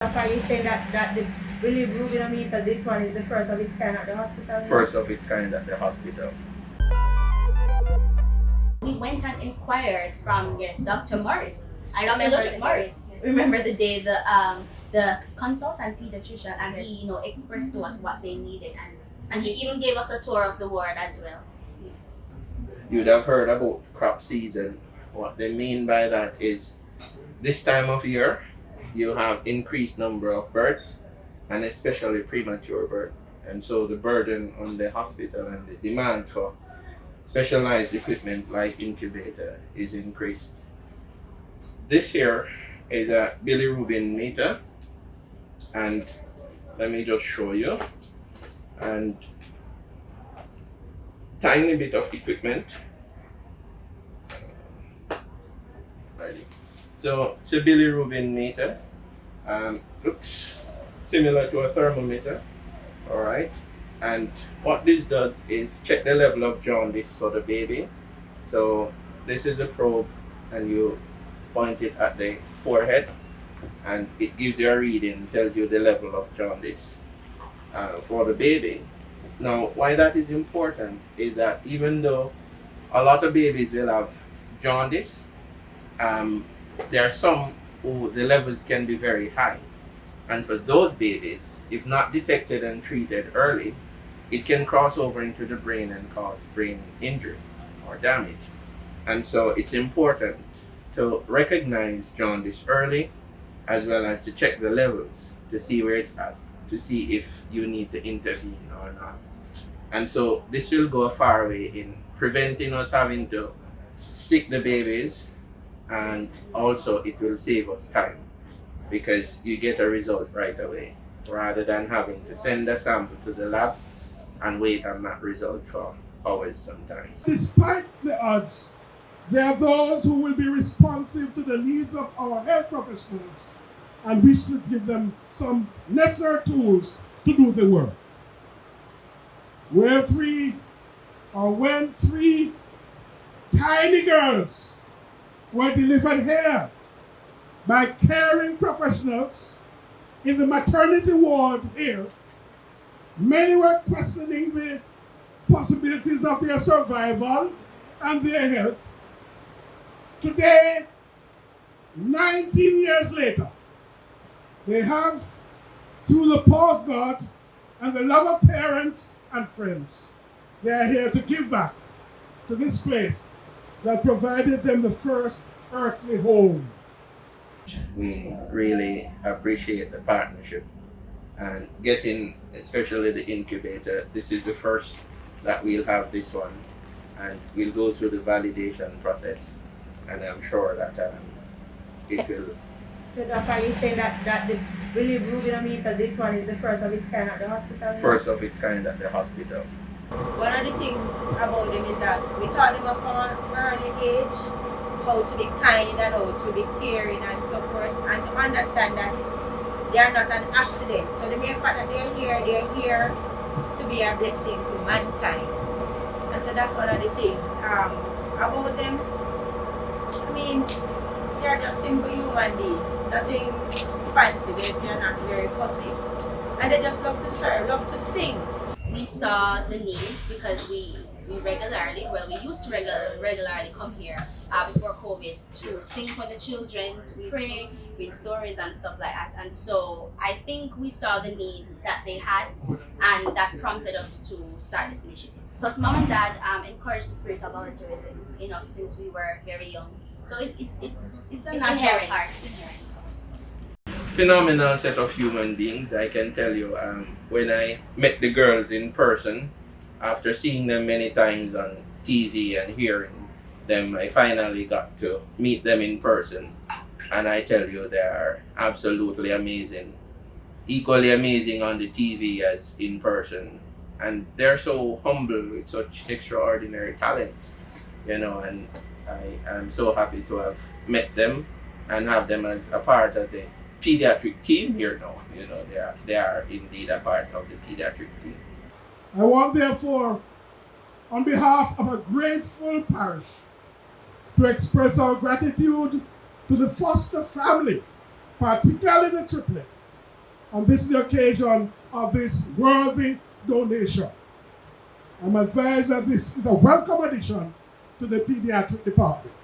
Are you saying that the bilirubin meter, this one is the first of its kind at the hospital? First of its kind at the hospital. We went and inquired from Dr. Morris. I remember Dr. the Morris. day. Remember the day the consultant pediatrician, and he expressed to us what they needed, and he even gave us a tour of the ward as well. Yes. You'd have heard about crop season. What they mean by that is this time of year you have increased number of births, and especially premature birth. And so the burden on the hospital and the demand for specialized equipment like incubator is increased. This here is a bilirubin meter, and let me just show you. And tiny bit of equipment. Ready. So it's a bilirubin meter. Looks similar to a thermometer. All right. And what this does is check the level of jaundice for the baby. So this is a probe, and you point it at the forehead, and it gives you a reading, tells you the level of jaundice for the baby. Now, why that is important is that even though a lot of babies will have jaundice, there are some who the levels can be very high. And for those babies, if not detected and treated early, it can cross over into the brain and cause brain injury or damage. And so it's important to recognize jaundice early, as well as to check the levels to see where it's at, to see if you need to intervene or not. And so this will go a far way in preventing us having to stick the babies, and also it will save us time because you get a result right away rather than having to send a sample to the lab and wait on that result for hours sometimes. Despite the odds, there are those who will be responsive to the needs of our health professionals, and we should give them some necessary tools to do the work. When three tiny girls were delivered here by caring professionals in the maternity ward here, many were questioning the possibilities of their survival and their health. Today, 19 years later, they have, through the power of God and the love of parents and friends, they are here to give back to this place that provided them the first earthly home. We really appreciate the partnership and getting, especially the incubator. This is the first that we'll have this one, and we'll go through the validation process, and I'm sure that it will. So Doc, are you saying that the bilirubin meter, this one is the first of its kind at the hospital? First of its kind at the hospital. One of the things about them is that we taught them from an early age how to be kind and how to be caring and so forth, and to understand that they are not an accident. So the mere fact that they're here to be a blessing to mankind. And so that's one of the things about them. I mean, they are just simple human beings, nothing fancy. They're not very fussy, and they just love to serve, love to sing. We saw the needs because we used to regularly come here before COVID to sing for the children, to pray, read stories and stuff like that. And so I think we saw the needs that they had, and that prompted us to start this initiative. Plus, mom and dad encouraged the spirit of volunteerism in us since we were very young. So it's a natural part. It's inherent. Phenomenal set of human beings, I can tell you. When I met the girls in person, after seeing them many times on TV and hearing them, I finally got to meet them in person. And I tell you, they are absolutely amazing. Equally amazing on the TV as in person. And they're so humble with such extraordinary talent, and I am so happy to have met them and have them as a part of the pediatric team here now. They are indeed a part of the pediatric team. I want, therefore, on behalf of a grateful parish, to express our gratitude to the Foster family, particularly the Triplet, And this is the occasion of this worthy donation. I'm advised that this is a welcome addition to the pediatric department.